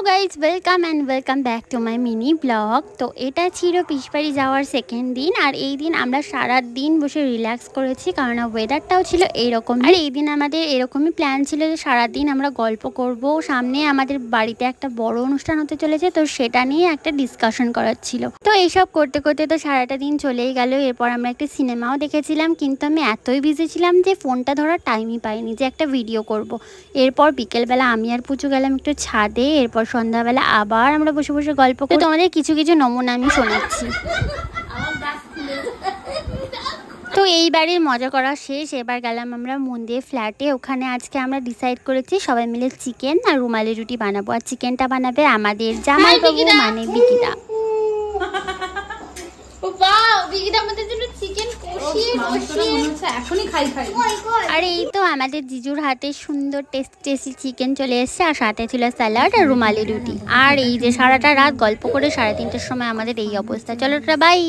Hello guys, welcome back to my mini blog. তো এটা ছিল পিসবাড়ি যাওয়ার সেকেন্ড দিন। আর এই দিন আমরা সারা দিন বসে রিল্যাক্স করেছি, কারণ ওয়েদারটাও ছিল এইরকম। আর এই দিন আমাদের এরকমই প্ল্যান ছিল যে সারাদিন আমরা গল্প করব। সামনে আমাদের বাড়িতে একটা বড় অনুষ্ঠান হতে চলেছে, তো সেটা নিয়ে একটা ডিসকাশন করার ছিল। তো এইসব করতে করতে তো সারাটা দিন চলেই গেল। এরপর আমরা একটা সিনেমাও দেখেছিলাম, কিন্তু আমি এতই বিজি ছিলাম যে ফোনটা ধরার টাইমই পাইনি যে একটা ভিডিও করব। এরপর বিকেলবেলা আমি আর পুচু গেলাম একটু ছাদে। এরপর সন্ধ্যাবেলা আবার আমরা বসে বসে গল্প করি। তোমাদের কিছু কিছু নমুনা আমি শোনাচ্ছি। তো এই বাড়ির মজা করা শেষ। এবার গেলাম আমরা মন্দির ফ্ল্যাটে। ওখানে আজকে আমরা ডিসাইড করেছি সবাই মিলে চিকেন আর রুমালি রুটি বানাবো। আর চিকেনটা বানাবে আমাদের জামাইবাবু, মানে বিকিদা। আর এই তো আমাদের জিজুর হাতে সুন্দর টেস্টি চিকেন চলে এসেছে, আর সাথে ছিল স্যালাড আর রুমালি রুটি। আর এই যে সারাটা রাত গল্প করে 3:30টার সময় আমাদের এই অবস্থা। চলো বাই।